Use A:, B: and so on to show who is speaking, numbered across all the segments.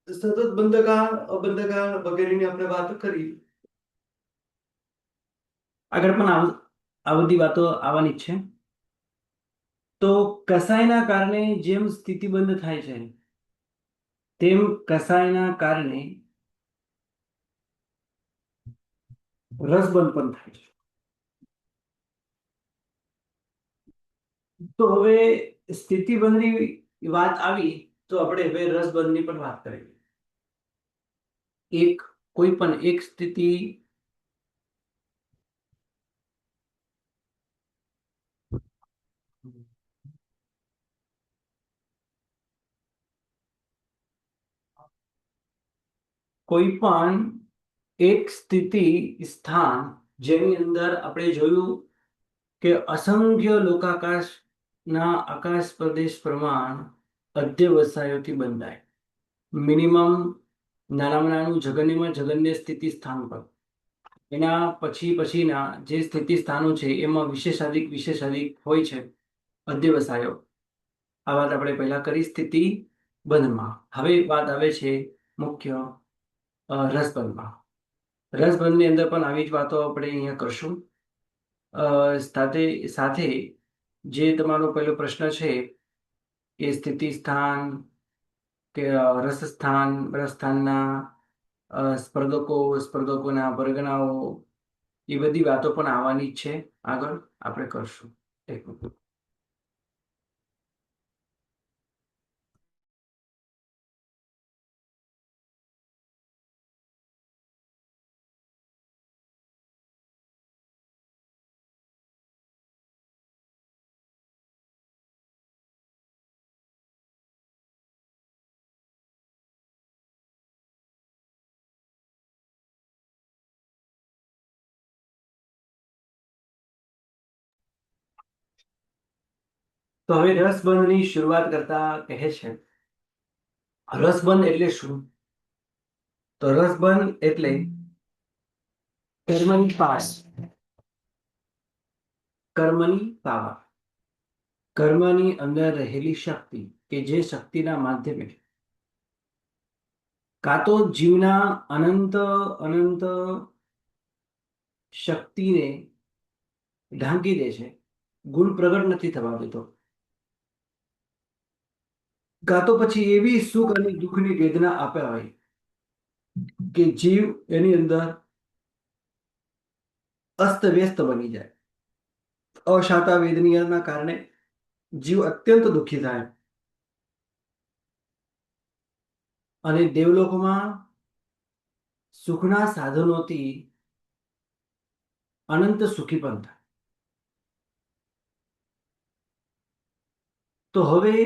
A: સતત બંધકાળ અબંધકાળ વગેરેની આપણે વાત કરી. આગળ પણ આ બધી વાતો આવવાની જ છે. તો કસાયના કારણે જેમ સ્થિતિબંધ થાય છે તેમ કસાયના કારણે રસબંધ પણ થાય છે. તો હવે સ્થિતિબંધની વાત આવી તો આપણે હવે રસબંધની પણ વાત કરીએ. કોઈ પણ એક સ્થિતિ કોઈ પણ એક સ્થિતિ સ્થાન જેની અંદર આપણે જોયું કે અસંખ્ય લોકાકાશના આકાશ પ્રદેશ પ્રમાણ અધ્યવસાયોથી બંધાય. મિનિમમ નાનામાં નાનું જગન્યમાં જગન્ય સ્થિતિ સ્થાન પર એના પછીના જે સ્થિતિ સ્થાનો છે એમાં વિશેષાધિક હોય છે અધ્યવસાયો. આ વાત આપણે પહેલા કરી સ્થિતિ બંધમાં. હવે વાત આવે છે મુખ્ય રસબંધમાં. રસબંધની અંદર પણ આવી જ વાતો આપણે અહીંયા કરશું. સાથે સાથે જે તમારો પહેલો પ્રશ્ન છે એ સ્થિતિ સ્થાન કે રસસ્થાનના સ્પર્ધકોના વર્ગનાઓ એ બધી વાતો પણ આવવાની જ છે. આગળ આપણે કરશું. તો હવે રસબંધની શરૂઆત કરતા કહે છે રસબંધ એટલે શું? તો રસબંધ એટલે કર્મની પાવર, કર્મની અંદર રહેલી શક્તિ કે જે શક્તિના માધ્યમે કાં તો જીવના અનંત શક્તિને ઢાંકી દે છે, ગુણ પ્રગટ નથી થવા દેતો, કાં તો પછી એવી સુખ અને દુઃખની વેદના આપ્યા હોય કે જીવ એની અંદર અસ્તવ્યસ્ત બની જાય. અશાતા વેદનાના કારણે જીવ અત્યંત દુઃખી થાય અને દેવલોકમાં સુખના સાધનોથી અનંત સુખી પણ થાય. તો હવે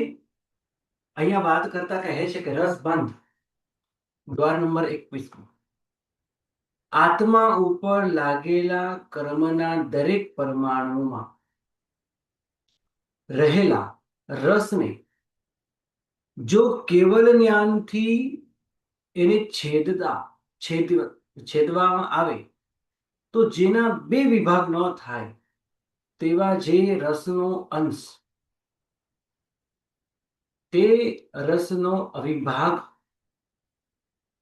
A: અહીંયા વાત કરતા કહે છે કે રસબંધ દ્વાર નંબર 21 આત્મા ઉપર લાગેલા કર્મના દરેક પરમાણુમાં રહેલા રસને જો કેવલ જ્ઞાનથી એને છેદવામાં આવે તો જેના બે વિભાગ ન થાય તેવા જે રસનો અંશ તે રસનો અવિભાગ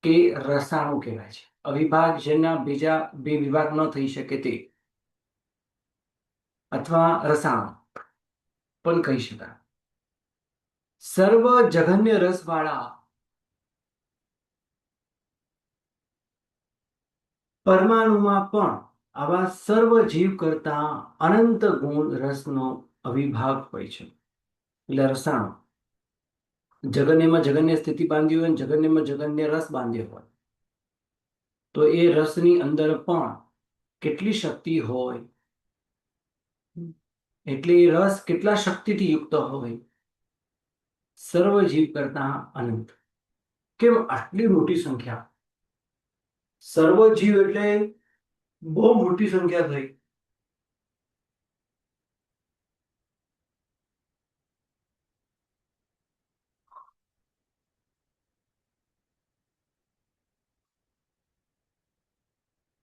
A: કે રસાણુ કહેવાય છે. અવિભાગ જેના બીજા બે વિભાગ ન થઈ શકે તે, અથવા રસાણુ પણ કહી શકાય. સર્વ જઘન્ય રસ વાળા પરમાણુમાં પણ આવા સર્વ જીવ કરતા અનંત ગુણ રસનો અવિભાગ હોય છે, એટલે રસાણુ. જગન્યમાં જગન્ય સ્થિતિ બાંધી હોય, જગન્યમાં જગન્ય રસ બાંધ્યો હોય, તો એ રસની અંદર પણ કેટલી શક્તિ હોય, એટલે એ રસ કેટલા શક્તિથી યુક્ત હોય, સર્વ જીવ કરતા અનંત. કેમ આટલી મોટી સંખ્યા? સર્વ જીવ એટલે બહુ મોટી સંખ્યા થઈ.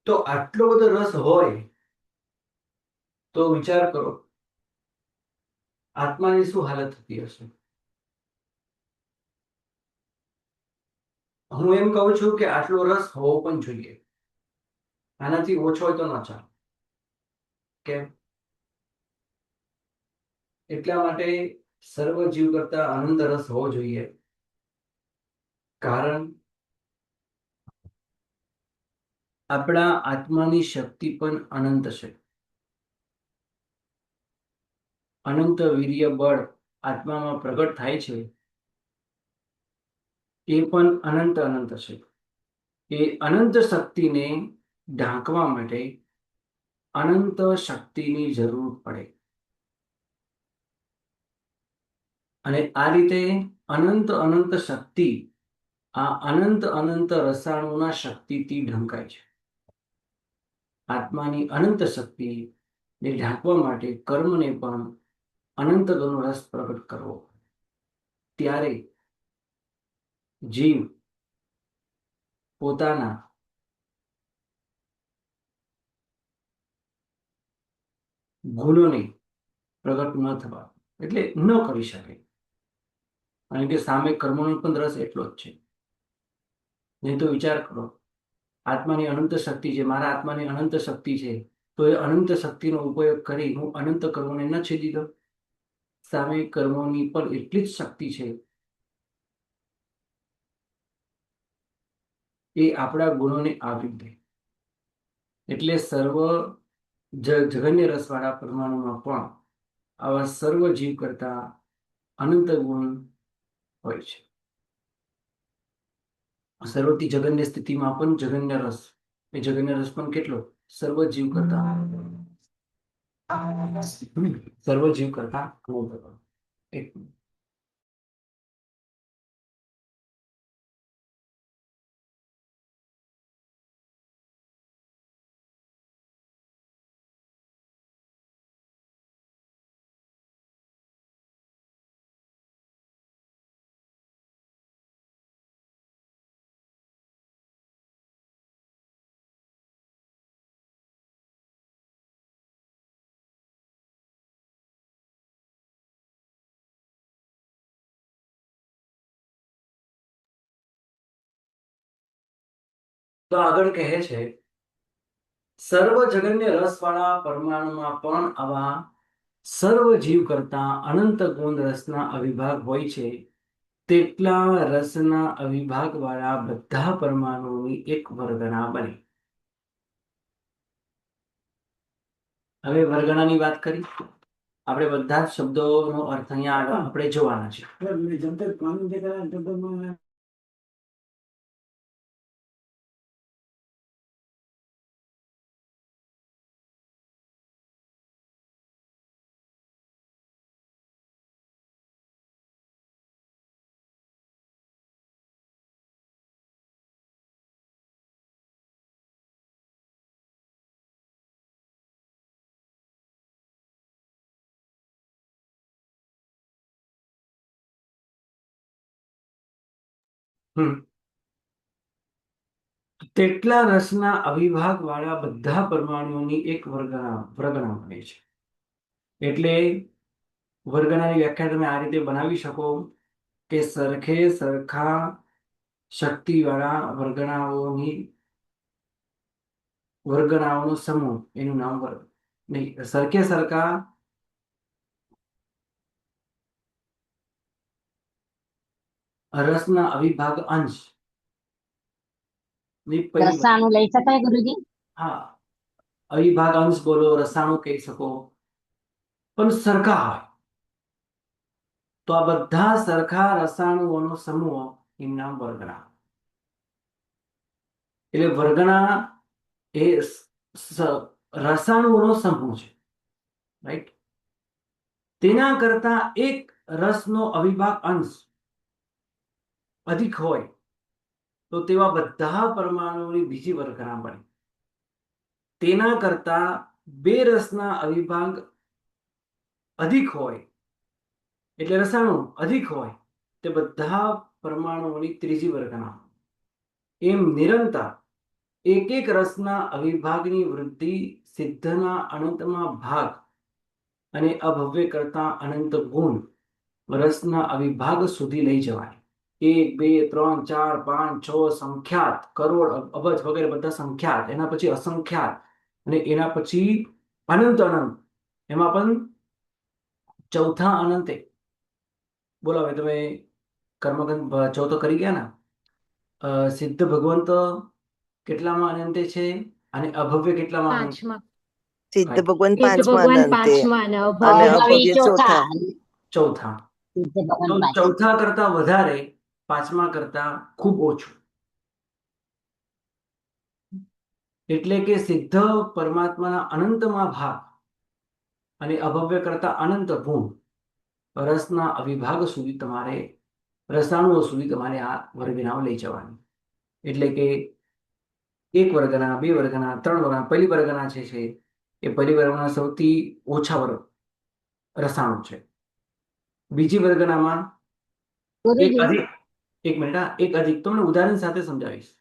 A: તો આટલો બધો રસ હોય તો વિચાર કરો આત્માની શું હાલત થતી હશે. હું એમ કહું છું કે આટલો રસ હોવો પણ જોઈએ, આનાથી ઓછો હોય તો ન ચાલે. કેમ? એટલા માટે સર્વ જીવ કરતા અનંત રસ હોવો જોઈએ. કારણ આપણા આત્માની શક્તિ પણ અનંત છે. અનંત વીર્ય બળ આત્મામાં પ્રગટ થાય છે, એ પણ અનંત છે. એ અનંત શક્તિને ઢાંકવા માટે અનંત શક્તિની જરૂર પડે, અને આ રીતે અનંત શક્તિ આ અનંત રસાણુના શક્તિથી ઢંકાય છે. આત્માની અનંત શક્તિને ઢાંકવા માટે કર્મને પણ અનંત ગણો રસ પ્રગટ કરવો, ત્યારે જીવ પોતાના ગુણોને પ્રગટ ન થવા એટલે ન કરી શકે. કારણ કે સામે કર્મોનો પણ રસ એટલો જ છે. નહીં તો વિચાર કરો, આત્માની અનંત શક્તિ છે, મારા આત્માની અનંત શક્તિ છે, તો એ અનંત શક્તિનો ઉપયોગ કરી હું અનંત કર્મોને ન છેદી દઉં. સામે કર્મોની પણ એટલી જ શક્તિ છે, એ આપણા ગુણોને આવરી દે. એટલે સર્વ જગન્ય રસવાળા પરમાણુમાં પણ આવા સર્વ જીવ કરતા અનંત ગુણ હોય છે. સર્વથી જગન્ય સ્થિતિમાં પણ જગન્ય રસ, એ જગન્ય રસ પણ કેટલો? સર્વ જીવ કરતા અનંત. એક તો આગળ કહે છે, સર્વ જગન્ય રસવાળા પરમાણુમાં પણ આવા સર્વ જીવ કરતા અનંત ગુણ રસના અવિભાગ હોય છે. તેટલા રસના અવિભાગ વાળા બધા પરમાણુઓની એક વર્ગણા બને. હવે વર્ગણાની વાત કરી, આપણે બધા શબ્દોનો અર્થ અહીંયા આગળ આપણે જોવાના છે. તેટલા રસના અવિભાગ વાળા બધા પરમાણુઓની એક વર્ગણા બને છે. એટલે વર્ગણાની વ્યાખ્યા તમે આ રીતે બનાવી શકો કે સરખે સરખા શક્તિ વાળા વર્ગણાઓનો સમૂહ, એનું નામ વર્ગ. નહીં, સરખે સરખા રસના અવિભાગ અંશ.
B: રસાનું લઈ શકાય ગુરુજી?
A: હા, અવિભાગ અંશ બોલો, રસાણુ કહી શકો, પણ સરખા હોય તો આ બધા સરખા રસાણુઓનો સમૂહ એનું નામ વર્ગણા. એટલે વર્ગણા એ રસાણુઓનો સમૂહ છે, રાઈટ? તેના કરતા એક રસનો અવિભાગ અંશ અધિક હોય તો તેવા બધા પરમાણુઓની બીજી વર્ગણા બને. તેના કરતા બે રસના અવિભાગ અધિક હોય એટલે રસાણુ અધિક હોય તે બધા પરમાણુઓની ત્રીજી વર્ગણા. એમ નિરંતર એક એક રસના અવિભાગની વૃદ્ધિ સિદ્ધના અનંતમાં ભાગ અને અભવ્ય કરતા અનંત ગુણ રસના અવિભાગ સુધી લઈ જવાય. એક, બે, ત્રણ, ચાર, પાંચ, છ સંખ્યાત, કરોડ, અબજ વગેરે બધા સંખ્યાત, એના પછી અસંખ્યાત, અને એના પછી અનંત અનંત. એમાં પણ ચોથા અનંતે, બોલો હવે તમે કર્મગંધ ચોથો કરી ગયા ને. સિદ્ધ ભગવંત કેટલામાં અનંતે છે અને અભવ્ય કેટલામાં અનંત?
C: પાંચમા.
D: સિદ્ધ
A: Right.
D: ભગવાન
C: સિદ્ધ
D: પાંચમા
C: ભગવાન
D: અનંતે
C: પાંચમા અને
D: અને
C: અભવ્ય
B: અભવી
D: અભવ્ય ચોથા.
A: ચોથા.
B: સિદ્ધ ભગવાન
A: તો
B: પાંચ.
A: ચોથા કરતા વધારે, પાંચમા કરતા ખૂબ ઓછું. એટલે કે સિદ્ધ પરમાત્માના અનંતમાં ભાગ અને અભવ્ય કરતા અનંત ગુણ, રસના અવિભાગ સુધી તમારે, રસાણુઓ સુધી તમારે આ વર્ગનાઓ લઈ જવાની. એટલે કે એક વર્ગના, બે વર્ગના, ત્રણ વર્ગના, પહેલી વર્ગના છે એ પહેલી વર્ગના સૌથી ઓછા વર્ગ રસાણુ છે. બીજી વર્ગનામાં એક
B: ગુરુજી
A: અધિક, એક મિનિટ હા, એક અધિક, તમને ઉદાહરણ સાથે સમજાવીશ.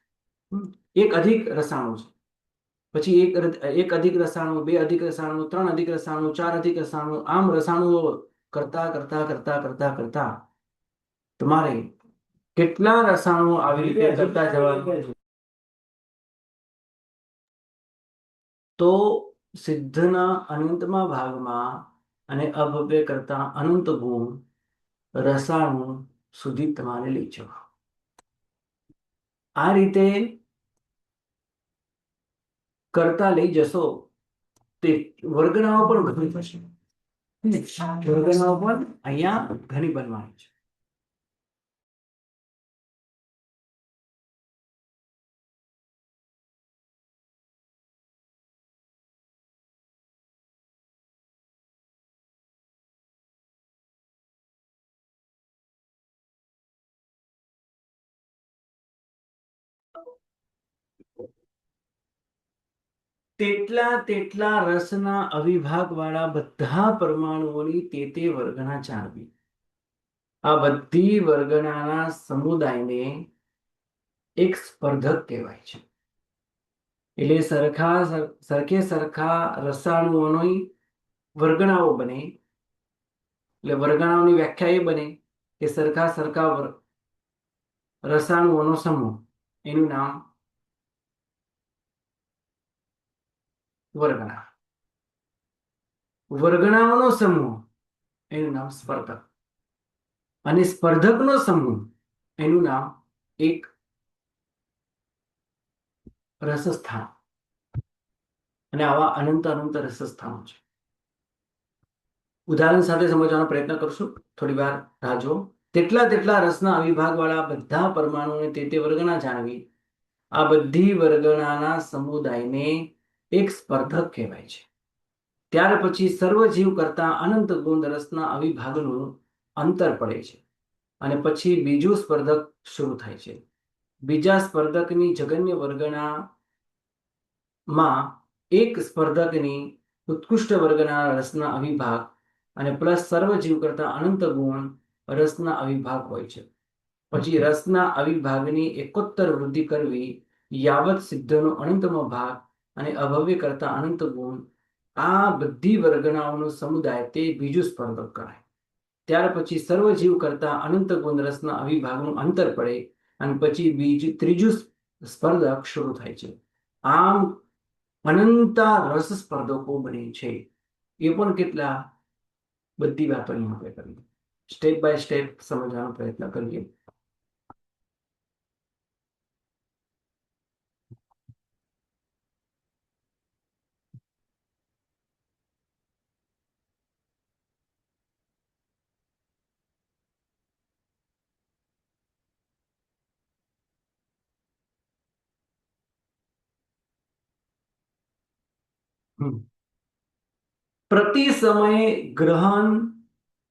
A: એક અધિક રસાણુ છે, પછી એક અધિક રસાણુ, બે અધિક રસાણુ, ત્રણ અધિક રસાણુ, ચાર અધિક રસાણુ, આમ રસાણુઓ કરતા કરતા કરતા કરતા કરતા તમારે કેટલા રસાણુઓ આવી રીતે કરતા જવાનું. તો સિદ્ધના અનંતમાં ભાગમાં અને અભવ્ય કરતા અનંત ગુણ, રસાણુ સુધી તમારે લઈ જવા. આ રીતે કરતા લઈ જશો તે વર્ગનાઓ પણ ઘણી થશે. વર્ગનાઓ પણ અહીંયા ઘણી બનવાની છે. તેટલા રસના અવિભાગ વાળા બધા પરમાણુઓની તે વર્ગના જાણવી. આ બધી વર્ગનાના સમુદાયને એક સ્પર્ધક કહેવાય છે. એટલે સરખે સરખા રસાણુઓની વર્ગણાઓ બને. એટલે વર્ગણાઓની વ્યાખ્યા એ બને કે સરખા સરખા રસાણુઓનો સમૂહ, એનું નામ વર્ગણા. વર્ગણાઓનો સમૂહ, એનું નામ સ્પર્ધક. અને સ્પર્ધકનો સમૂહ, એનું નામ એક રસસ્થાન. અને આવા અનંત અનંત રસસ્થાનો છે. ઉદાહરણ સાથે સમજવાનો પ્રયત્ન કરશું, થોડી વાર રાહ જુઓ. તેટલા રસના અવિભાગ વાળા બધા પરમાણુઓને તે વર્ગના જાણવી. આ બધી વર્ગણાના સમુદાયને એક સ્પર્ધક કહેવાય છે. ત્યાર પછી સર્વ જીવ કરતા અનંત ગુણ રસના અવિભાગનું અંતર પડે છે, અને પછી બીજું સ્પર્ધક શરૂ થાય છે. બીજા સ્પર્ધકની જગન્ય વર્ગણામાં એક સ્પર્ધકની ઉત્કૃષ્ટ વર્ગના રસના અવિભાગ અને પ્લસ સર્વ જીવ કરતા અનંત ગુણ રસના અવિભાગ હોય છે. પછી રસના અવિભાગની એકોત્તર વૃદ્ધિ કરવી, યાવત સિદ્ધનો અનંતમો ભાગ અને અભવ્ય કરતા અનંત ગુણ, આ બધી વર્ગણાઓનો સમુદાય તે બીજું સ્પર્ધક કરાય. ત્યાર પછી સર્વ જીવ કરતા અનંત ગુણ રસના અવિભાગનું અંતર પડે, અને પછી ત્રીજું સ્પર્ધક શરૂ થાય છે. આમ અનંતા રસ સ્પર્ધકો બને છે. એ પણ કેટલા, બધી વાતો અહીંયા આપણે કરીએ. સ્ટેપ બાય સ્ટેપ સમજવાનો પ્રયત્ન કરીએ. પ્રતિ સમયે ગ્રહણ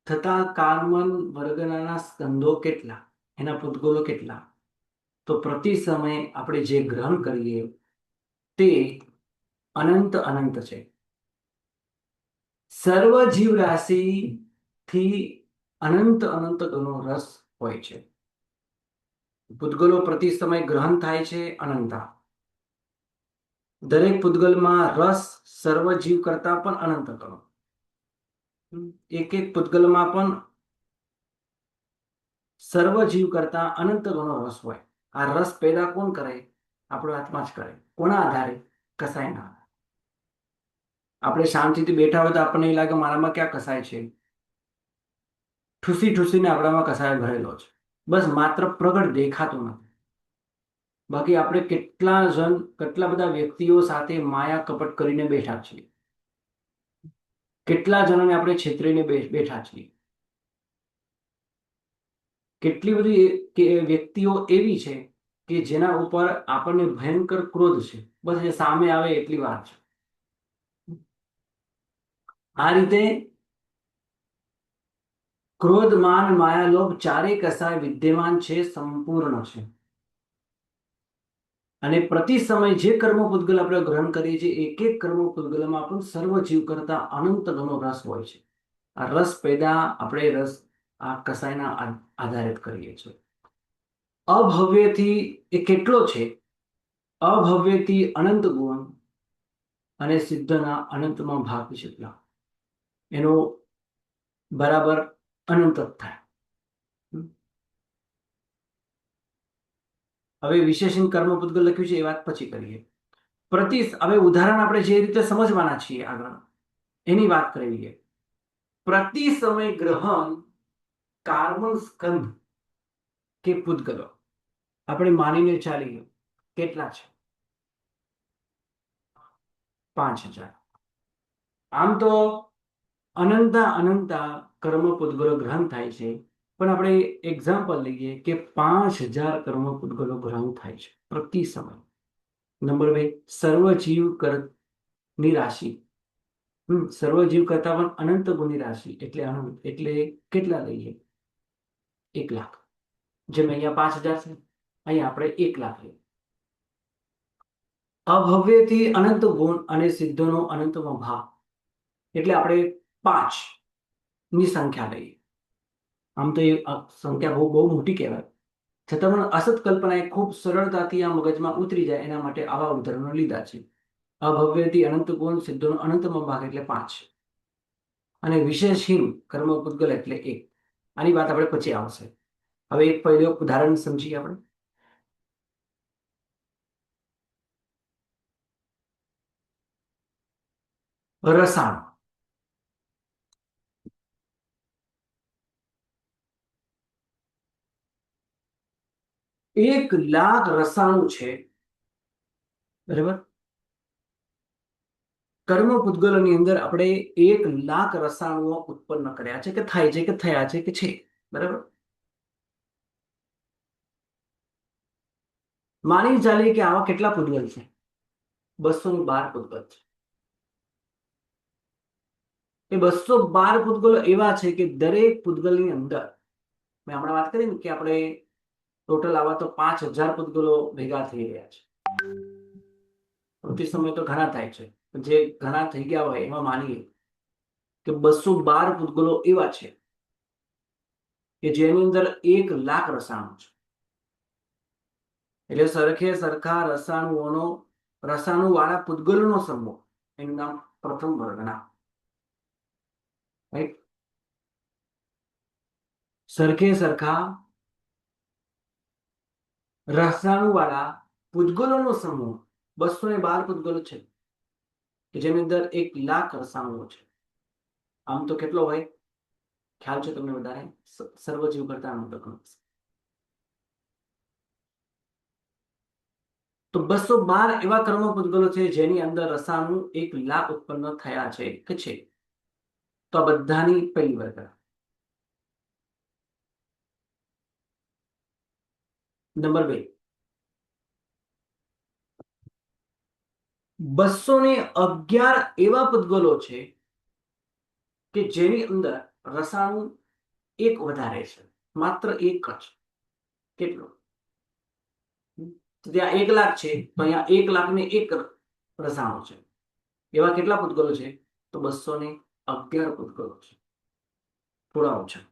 A: થતા કાળમન વર્ગના સ્કંદો કેટલા, એના પૂતગલો કેટલા? તો પ્રતિ સમયે આપણે જે ગ્રહણ કરીએ તે અનંત અનંત છે. સર્વ જીવ રાશિ થી અનંત અનંત ગણો રસ હોય છે. પૂતગલો પ્રતિ સમય ગ્રહણ થાય છે અનંતા. દરેક પૂતગલમાં રસ સર્વ જીવ કરતા પણ અનંત ગણો. એક એક પૂતગલમાં પણ સર્વ જીવ કરતા અનંત ગણો રસ હોય. આ રસ પેદા કોણ કરે? આપણો આત્મા જ કરે. કોના આધારે? કસાયના આધારે. આપણે શાંતિથી બેઠા હોય તો આપણને એ લાગે મારામાં ક્યાં કસાય છે, ઠૂસી ઠૂસીને આપણામાં કસાય ભરેલો છે, બસ માત્ર પ્રગટ દેખાતું નથી. બાકી આપણે કેટલા બધા વ્યક્તિઓ સાથે માયા કપટ કરીને બેઠા છીએ, કેટલા જણોને આપણે છેતરીને બેઠા છીએ. કેટલી બધી વ્યક્તિઓ એવી છે કે જેના ઉપર આપણને ભયંકર ક્રોધ છે, બસ એ સામે આવે એટલી વાત છે. આ રીતે ક્રોધ, માન, માયા, લોભ ચારે કસાય વિદ્યમાન છે, સંપૂર્ણ છે. અને પ્રતિ સમય જે કર્મ પૂતગલ આપણે ગ્રહણ કરીએ છીએ, એક એક કર્મ પૂતગલમાં પણ સર્વ જીવ કરતા અનંત ઘણો રસ હોય છે. આ રસ પેદા આપણે આ કસાયના આધારિત કરીએ છીએ. અભવ્યથી એ કેટલો છે? અભવ્યથી અનંત ગુણ અને સિદ્ધના અનંતમાં ભાગ જેટલા, એનો બરાબર અનંત જ થાય. હવે વિશેષણ કર્મ પૂતગલ લખ્યું છે એ વાત પછી કરીએ. હવે ઉદાહરણ આપણે જે રીતે સમજવાના છીએ આગળ એની વાત કરીએ. પ્રતિ સમય ગ્રહણ કાર્બન સ્કંધ કે પૂતગલો આપણે માનીને ચાલીએ કેટલા છે? 5000. આમ તો અનંતા કર્મ પૂતગલો ગ્રહણ થાય છે, પણ આપણે એક્ઝામ્પલ લઈએ કે 5000 કર્મ પૂતગલો ગ્રહણ થાય છે પ્રતિ સમય. નંબર 2, સર્વ જીવ ની રાશિ. સર્વ જીવ કરતા પણ અનંત ગુણની રાશિ એટલે અનંત, એટલે કેટલા લઈએ? 1 લાખ. જેમ અહીંયા 5000 છે, અહીંયા આપણે 1 લાખ લઈએ. અભવ્યથી અનંત ગુણ અને સિદ્ધોનો અનંતમાં ભાવ એટલે આપણે 5 ની સંખ્યા લઈએ. આમ તો એ સંખ્યા બહુ મોટી કહેવાય, છતાં પણ અસત કલ્પના એ ખૂબ સરળતાથી આ મગજમાં ઉતરી જાય એના માટે આવા ઉદાહરણો લીધા છે. અભવ્યથી અનંત ગુણ, સિદ્ધોનો અનંતમાં ભાગ એટલે 5, અને વિશેષહીન કર્મ પૂતગલ એટલે 1. આની વાત આપણે પછી આવશે. હવે એક પહેલું ઉદાહરણ સમજીએ આપણે. રસાયણ. 1 લાખ રસાયણો છે, બરાબર? કર્મ પૂતગલોની અંદર આપણે 1 લાખ રસાયણો ઉત્પન્ન કર્યા છે, કે થાય છે, કે થયા છે, કે છે, બરાબર? માની ચાલીએ કે આવા કેટલા પૂતગલ છે? 212 પૂતગલ છે. એ 212 પૂતગલો એવા છે કે દરેક પૂતગલની અંદર, મેં હમણાં વાત કરી ને કે આપણે ટોટલ આવા તો 5000 પૂતગલો ભેગા થઈ રહ્યા છે. પ્રતિ સમય તો ઘણા થાય છે, જે ઘણા થઈ ગયા હોય એમાં માનીએ કે 212 પૂતગલો એવા છે કે જેની અંદર 1 લાખ રસાયણો છે. એટલે સરખા રસાયણો વાળા પૂતગલોનો સમૂહ, એનું નામ પ્રથમ વર્ગના. રાઈટ? સરખા રસાયણો વાળા પૂતગલોનો સમૂહ 212 પૂતગલો છે કે જેની અંદર 1 લાખ રસાયણો છે. આમ તો કેટલો હોય ખ્યાલ છે તમને વધારે? સર્વજીવ કરતા અનંત ગણો. તો 212 એવા કર્મ પૂતગલો છે જેની અંદર રસાયણો 1 લાખ ઉત્પન્ન થયા છે કે છે. તો આ બધાની પહેલી વર્ગ. નંબર 2, 211 એવા પૂતગલો છે કે જેની અંદર રસાયણો 1 વધારે છે, માત્ર 1 જ. કેટલો? ત્યાં 1 લાખ છે તો અહીંયા 1 લાખ ને 1 રસાયણો છે. એવા કેટલા પૂતગલો છે? તો 211 પૂતગલો છે. થોડા ઓછા,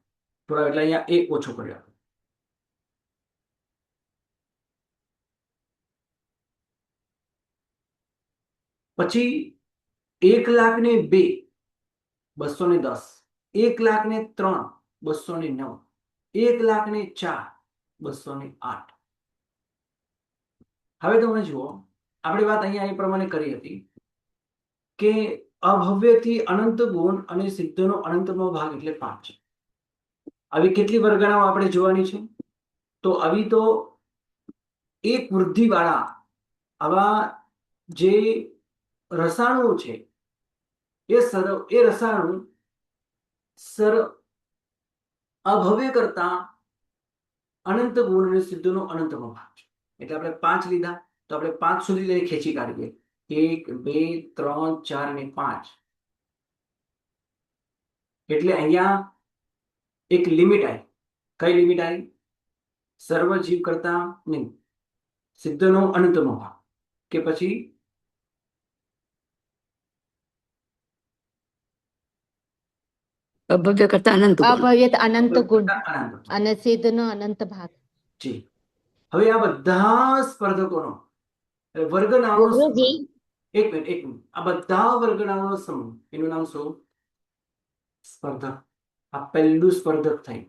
A: થોડા એટલે અહીંયા 1 ઓછો કર્યો. પછી 1 લાખ ને 2, 210. 1 લાખ ને 3, 209. 1,04,208. હવે તમે જુઓ, આપણે વાત અહીંયા એ પ્રમાણે કરી હતી કે અભવ્યથી અનંત ગુણ અને સિદ્ધનો અનંતનો ભાગ એટલે 5. આવી કેટલી વર્ગણાઓ આપણે જોવાની છે? તો આવી તો એક વૃદ્ધિવાળા આવા જે રસાયણો છે એ રસાયણો અભવ્ય કરતા અનંત ગુણ અને સિદ્ધનો અનંતનો ભાગ છે. એટલે આપણે 5 લીધા તો આપણે 5 સુધી લઈને ખેંચી કાઢીએ. 1, 2, 3, 4 અને 5. એટલે અહીંયા એક લિમિટ આવી. કઈ લિમિટ આવી? સર્વ જીવ કરતા નહીં, સિદ્ધનો અનંતનો ભાગ કે પછી
C: અભવ્ય કરતા અનંત ગુણ.
B: અભવ્યત અનંત ગુણ
A: કરતા અનંત.
B: અને સિદ્ધનો અનંત ભાગ.
A: જી. હવે આ બધા સ્પર્ધકોનો વર્ગનાઓનો
B: ગુરુજી
A: એક મિનિટ આ બધા વર્ગનાઓનો સમૂહ, એનું નામ શું? સ્પર્ધક. આ પહેલું સ્પર્ધક થઈ.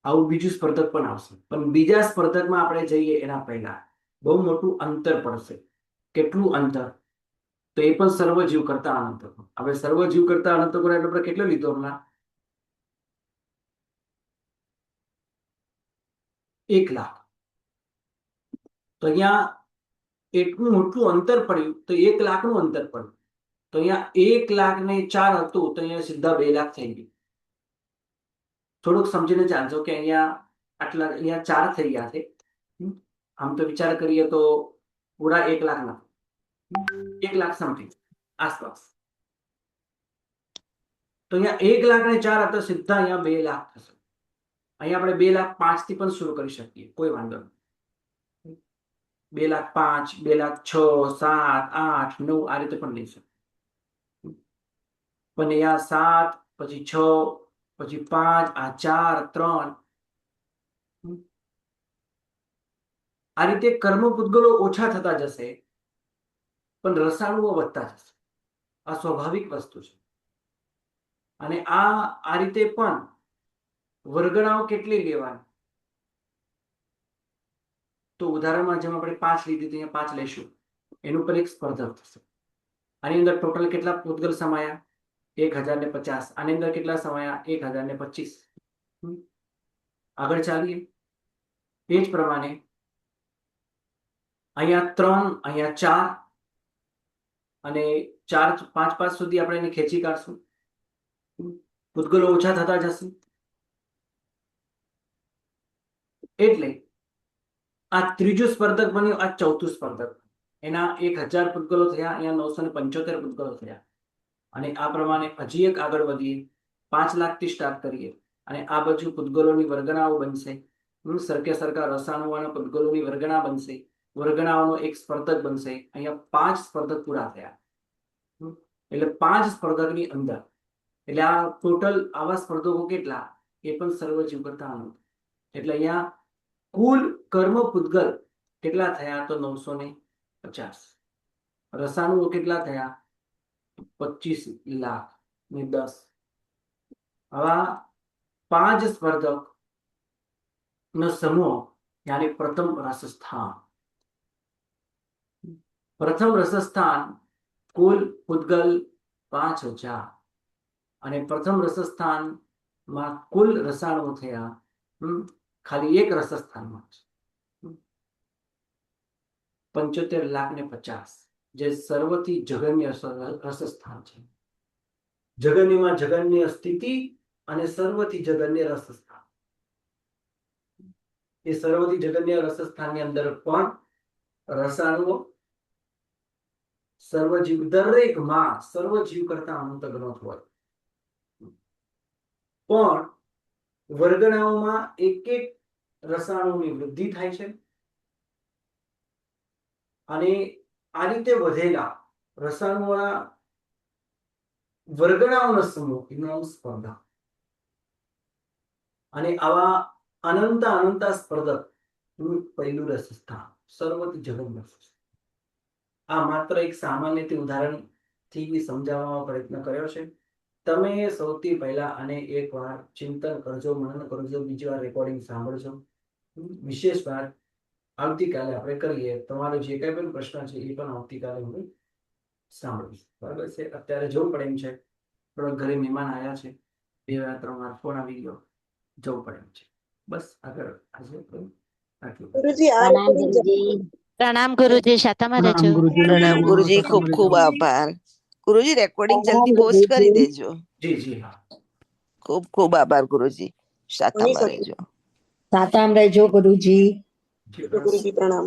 A: આવું બીજું સ્પર્ધક પણ આવશે, પણ બીજા સ્પર્ધકમાં આપણે જઈએ એના પહેલા બહુ મોટું અંતર પડશે. કેટલું અંતર? તો એ પણ સર્વજીવ કરતા અનંત. હવે સર્વજીવ કરતા અનંત એટલે આપણે કેટલો લીધો હમણાં? 1,00,000. તો અહીંયા એટલું મોટું અંતર પડ્યું તો 1,00,000 નું અંતર પડ્યું. તો અહીંયા 1,04,000 હતું તો અહીંયા સીધા 2,00,000 થઈ ગયું. થોડુંક સમજીને ચાલજો કે અહીંયા આટલા અહીંયા 4 થઈ ગયા છે. આમ તો વિચાર કરીએ તો પૂરા 1,00,000 ના 1,00,000 સમથિંગ આસપાસ. તો અહીંયા 1,04,000 હતા, સીધા અહીંયા 2,00,000 થશે. અહીંયા આપણે 2,05,000 થી પણ શરૂ કરી શકીએ, કોઈ વાંધો નહીં. 2,05,000, 2,06,000, 7, 8, 9 આ રીતે પણ લઈ શકીએ. પણ અહીંયા 7, પછી 6, પછી 5, આ 4, 3. આ રીતે કર્મ પૂતગલો ઓછા થતા જશે પણ રસાયણો વધતા જશે. આ સ્વાભાવિક વસ્તુ છે. અને આ રીતે પણ વર્ગણાઓ કેટલી લેવાની? તો ઉદાહરણમાં જેમ આપણે 5 લીધી અહીંયા 5 લઈશું, એનું પર એક સ્પર્ધક થશે. આની અંદર ટોટલ કેટલા પૂતગલ સમાયા? 1,050. આની અંદર કેટલા સમાયા? 1,025. આગળ ચાલીએ એ જ પ્રમાણે અહીંયા 3, અહીંયા 4 અને 4, 5, 5 સુધી આપણે એને ખેંચી કાઢશું. પૂતગલો ઓછા થતા જશે. એટલે આ ત્રીજું સ્પર્ધક બન્યું, આ ચોથું સ્પર્ધક. એના 1,000 પૂતગલો થયા, અહીંયા 975 પૂતગલો થયા. અને આ પ્રમાણે હજી એક આગળ વધીએ, 5,00,000 થી સ્ટાર્ટ કરીએ અને આ બાજુ પૂતગલોની વર્ગણાઓ બનશે. સરખા રસાયણોના પૂતગલોની વર્ગણા બનશે. વર્ગણાઓનો એક સ્પર્ધક બનશે. અહીંયા 5 સ્પર્ધક પૂરા થયા. એટલે 5 સ્પર્ધકની અંદર એટલે આ ટોટલ આવા સ્પર્ધકો કેટલા? એ પણ સર્વજીવ કરતા અનંત. એટલે અહીંયા કુલ કર્મ પૂતગલ કેટલા થયા? તો 950. રસાયણો કેટલા થયા? 25,00,010. આવા 5 સ્પર્ધક નો સમૂહ, યાની પ્રથમ રસસ્થાન. પ્રથમ રસસ્થાન કુલ પૂતગલ 5,000 અને પ્રથમ રસસ્થાનમાં કુલ રસાયણો થયા ખાલી એક રસસ્થાનમાં 75,50,000, જે સર્વથી જઘન્ય રસસ્થાન છે. જગન્યમાં જગન્ય સ્થિતિ અને સર્વથી જગન્ય રસસ્થાન. એ સર્વથી જગન્ય રસસ્થાનની અંદર પણ રસાયણો સર્વજીવ, દરેકમાં સર્વજીવ કરતા અનંત ગ્રંથ હોય. પણ વર્ગણાઓમાં એક એક રસાયણોની વૃદ્ધિ થાય છે અને આ રીતે વધેલા રસાયણોના વર્ગણાઓનો સમૂહ એનું સ્પર્ધા. અને આવા અનંત સ્પર્ધક પહેલું રસસ્થાન સર્વથી જગન્ય રસસ્થાન. આ માત્ર એક સામાન્ય ઉદાહરણથી સમજાવવાનો પ્રયત્ન કર્યો છે. તમે સૌથી પહેલા આને એકવાર ચિંતન કરજો, મનન કરજો, બીજી વાર રેકોર્ડિંગ સાંભળજો. વિશેષ વાત આવતીકાલે આપણે કરીએ. તમારો જે કઈ પણ પ્રશ્ન છે એ પણ આવતીકાલે હું સાંભળીશ. બરાબર છે? અત્યારે જવું પડે એમ છે, થોડા ઘરે મહેમાન આવ્યા છે, 2 વાર 3 વાર ફોન આવી ગયો, જવું પડે એમ છે. બસ આગળ આજે આટલું.
C: ગુરુજી આ
B: પ્રણામ
C: recording
B: ગુરુજી. પ્રણામ ગુરુજી, શાતામાં રહેજો.
C: પ્રણામ ગુરુજી, ખૂબ ખૂબ આભાર. ગુરુજી રેકોર્ડિંગ જલ્દી પોસ્ટ કરી દેજો.
A: જી જી હા.
C: ખૂબ ખૂબ આભાર ગુરુજી. શાતામાં રહેજો.
D: સાતામ રહેજો ગુરુજી.
A: જી,
C: ગુરુજી પ્રણામ.